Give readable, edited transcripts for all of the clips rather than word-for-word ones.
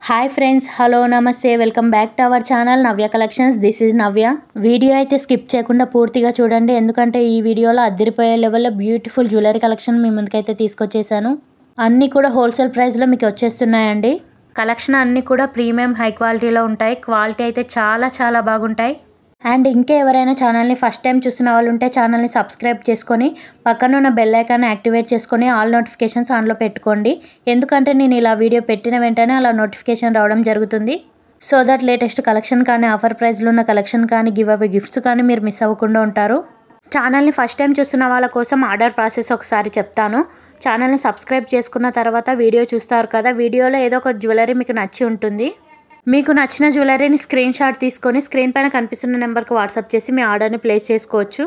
Hi friends, hello నమస్తే, welcome back to our channel Navya collections. This is Navya. Video అయితే skip చేయకుండా పూర్తిగా చూడండి, ఎందుకంటే ఈ వీడియోలో అద్దరిపోయే లెవెల్లో బ్యూటిఫుల్ జ్యువెలరీ కలెక్షన్ మీ ముందుకైతే తీసుకొచ్చేసాను. అన్నీ కూడా హోల్సేల్ ప్రైస్లో మీకు వచ్చేస్తున్నాయండి. కలెక్షన్ అన్నీ కూడా ప్రీమియం హై క్వాలిటీలో ఉంటాయి. క్వాలిటీ అయితే చాలా చాలా బాగుంటాయి. అండ్ ఇంకా ఎవరైనా ఛానల్ని ఫస్ట్ టైం చూసిన వాళ్ళు ఉంటే ఛానల్ని సబ్స్క్రైబ్ చేసుకొని పక్కన ఉన్న బెల్ ఐకాన్ యాక్టివేట్ చేసుకొని ఆల్ నోటిఫికేషన్స్ ఆన్లో పెట్టుకోండి. ఎందుకంటే నేను ఇలా వీడియో పెట్టిన వెంటనే అలా నోటిఫికేషన్ రావడం జరుగుతుంది. సో దట్ లేటెస్ట్ కలెక్షన్ కానీ, ఆఫర్ ప్రైస్లో ఉన్న కలెక్షన్ కానీ, గివ్ అవే గిఫ్ట్స్ కానీ మీరు మిస్ అవ్వకుండా ఉంటారు. ఛానల్ని ఫస్ట్ టైం చూస్తున్న వాళ్ళ కోసం ఆర్డర్ ప్రాసెస్ ఒకసారి చెప్తాను. ఛానల్ని సబ్స్క్రైబ్ చేసుకున్న తర్వాత వీడియో చూస్తారు కదా, వీడియోలో ఏదో ఒక జ్యువెలరీ మీకు నచ్చి ఉంటుంది. మీకు నచ్చిన జ్యువెలరీని స్క్రీన్ షాట్ తీసుకొని స్క్రీన్ పైన కనిపిస్తున్న నెంబర్కి వాట్సాప్ చేసి మీ ఆర్డర్ని ప్లేస్ చేసుకోవచ్చు.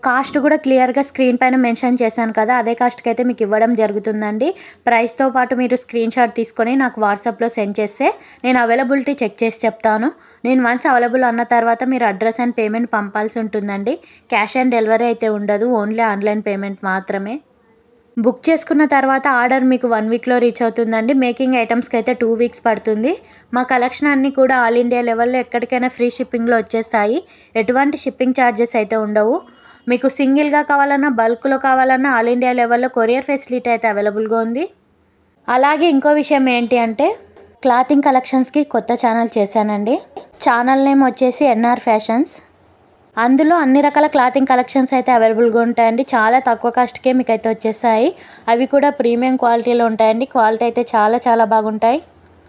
కాస్ట్ కూడా క్లియర్గా స్క్రీన్ పైన మెన్షన్ చేశాను కదా, అదే కాస్ట్కి అయితే మీకు ఇవ్వడం జరుగుతుందండి. ప్రైస్తో పాటు మీరు స్క్రీన్ షాట్ తీసుకొని నాకు వాట్సాప్లో సెండ్ చేస్తే నేను అవైలబిలిటీ చెక్ చేసి చెప్తాను. నేను వన్స్ అవైలబుల్ అన్న తర్వాత మీరు అడ్రస్ అండ్ పేమెంట్ పంపాల్సి ఉంటుందండి. క్యాష్ ఆన్ డెలివరీ అయితే ఉండదు, ఓన్లీ ఆన్లైన్ పేమెంట్ మాత్రమే. బుక్ చేసుకున్న తర్వాత ఆర్డర్ మీకు 1 వీక్లో రీచ్ అవుతుందండి. మేకింగ్ ఐటమ్స్కి అయితే 2 వీక్స్ పడుతుంది. మా కలెక్షన్ అన్నీ కూడా ఆల్ ఇండియా లెవెల్లో ఎక్కడికైనా ఫ్రీ షిప్పింగ్లో వచ్చేస్తాయి. ఎటువంటి షిప్పింగ్ ఛార్జెస్ అయితే ఉండవు. మీకు సింగిల్గా కావాలన్నా, బల్క్లో కావాలన్నా ఆల్ ఇండియా లెవెల్లో కొరియర్ ఫెసిలిటీ అయితే అవైలబుల్గా ఉంది. అలాగే ఇంకో విషయం ఏంటి అంటే, క్లాతింగ్ కలెక్షన్స్కి కొత్త ఛానల్ చేశానండి. ఛానల్ నేమ్ వచ్చేసి ఎన్ఆర్ ఫ్యాషన్స్. అందులో అన్ని రకాల క్లాతింగ్ కలెక్షన్స్ అయితే అవైలబుల్గా ఉంటాయండి. చాలా తక్కువ కాస్ట్కే మీకు అయితే వచ్చేస్తాయి. అవి కూడా ప్రీమియం క్వాలిటీలో ఉంటాయండి. క్వాలిటీ అయితే చాలా చాలా బాగుంటాయి.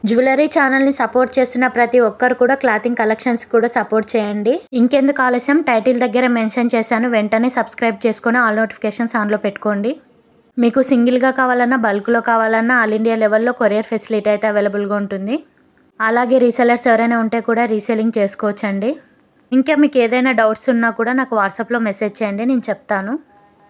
జ్యువెలరీ ఛానల్ని సపోర్ట్ చేస్తున్న ప్రతి ఒక్కరు కూడా క్లాతింగ్ కలెక్షన్స్ కూడా సపోర్ట్ చేయండి. ఇంకెందుకు ఆలస్యం, టైటిల్ దగ్గర మెన్షన్ చేశాను, వెంటనే సబ్స్క్రైబ్ చేసుకొని ఆల్ నోటిఫికేషన్స్ ఆన్లో పెట్టుకోండి. మీకు సింగిల్గా కావాలన్నా, బల్క్లో కావాలన్నా ఆల్ ఇండియా లెవెల్లో కొరియర్ ఫెసిలిటీ అయితే అవైలబుల్గా ఉంటుంది. అలాగే రీసెలర్స్ ఎవరైనా ఉంటే కూడా రీసెలింగ్ చేసుకోవచ్చండి. ఇంకా మీకు ఏదైనా డౌట్స్ ఉన్నా కూడా నాకు వాట్సాప్లో మెసేజ్ చేయండి, నేను చెప్తాను.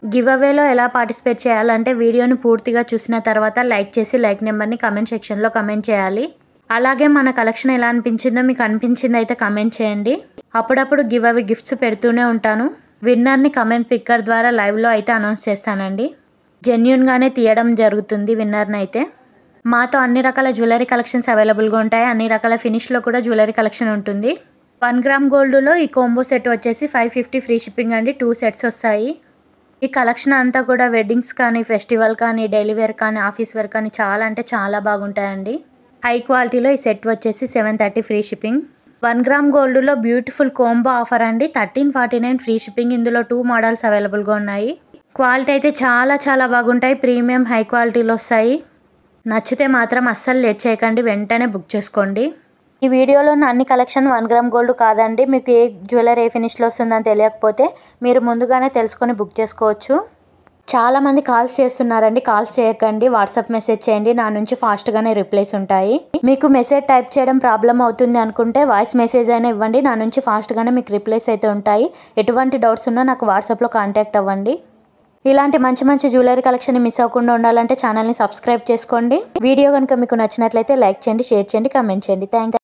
గివ్ అవేలో ఎలా పార్టిసిపేట్ చేయాలంటే, వీడియోని పూర్తిగా చూసిన తర్వాత లైక్ చేసి లైక్ నెంబర్ని కమెంట్ సెక్షన్లో కమెంట్ చేయాలి. అలాగే మన కలెక్షన్ ఎలా అనిపించిందో, మీకు అనిపించింది అయితే కమెంట్ చేయండి. అప్పుడప్పుడు గివ్ అవే గిఫ్ట్స్ పెడుతూనే ఉంటాను. విన్నర్ని కమెంట్ పిక్కర్ ద్వారా లైవ్లో అయితే అనౌన్స్ చేస్తానండి. జెన్యూన్గానే తీయడం జరుగుతుంది విన్నర్ని అయితే. మాతో అన్ని రకాల జ్యువెలరీ కలెక్షన్స్ అవైలబుల్గా ఉంటాయి. అన్ని రకాల ఫినిష్లో కూడా జ్యువెలరీ కలెక్షన్ ఉంటుంది. 1 గ్రామ్ గోల్డ్లో ఈ కాంబో సెట్ వచ్చేసి 550 ఫ్రీ షిప్పింగ్ అండి. 2 సెట్స్ వస్తాయి. ఈ కలెక్షన్ అంతా కూడా వెడ్డింగ్స్ కానీ, ఫెస్టివల్ కానీ, డైలీ వేర్ కానీ, ఆఫీస్ వేర్ కానీ చాలా అంటే చాలా బాగుంటాయండి. హై క్వాలిటీలో ఈ సెట్ వచ్చేసి 730 ఫ్రీ షిప్పింగ్. 1 గ్రామ్ గోల్డ్లో బ్యూటిఫుల్ కాంబో ఆఫర్ అండి. 1349 ఫ్రీ షిప్పింగ్. ఇందులో 2 మోడల్స్ అవైలబుల్గా ఉన్నాయి. క్వాలిటీ అయితే చాలా చాలా బాగుంటాయి. ప్రీమియం హై క్వాలిటీలో వస్తాయి. నచ్చితే మాత్రం అస్సలు లేట్ చేయకండి, వెంటనే బుక్ చేసుకోండి. ఈ వీడియోలో ఉన్న అన్ని కలెక్షన్ 1 గ్రామ్ గోల్డ్ కాదండి. మీకు ఏ జ్యువెలరీ ఏ ఫినిష్లో వస్తుందని తెలియకపోతే మీరు ముందుగానే తెలుసుకొని బుక్ చేసుకోవచ్చు. చాలామంది కాల్స్ చేస్తున్నారండి, కాల్స్ చేయకండి, వాట్సాప్ మెసేజ్ చేయండి, నా నుంచి ఫాస్ట్గానే రిప్లైస్ ఉంటాయి. మీకు మెసేజ్ టైప్ చేయడం ప్రాబ్లం అవుతుంది అనుకుంటే వాయిస్ మెసేజ్ అయినా ఇవ్వండి, నా నుంచి ఫాస్ట్గానే మీకు రిప్లైస్ అయితే ఉంటాయి. ఎటువంటి డౌట్స్ ఉన్నా నాకు వాట్సాప్లో కాంటాక్ట్ అవ్వండి. ఇలాంటి మంచి మంచి జ్యువెలరీ కలెక్షన్ మిస్ అవ్వకుండా ఉండాలంటే ఛానల్ని సబ్స్క్రైబ్ చేసుకోండి. వీడియో కనుక మీకు నచ్చినట్లయితే లైక్ చేయండి, షేర్ చేయండి, కామెంట్ చేయండి. Thank you.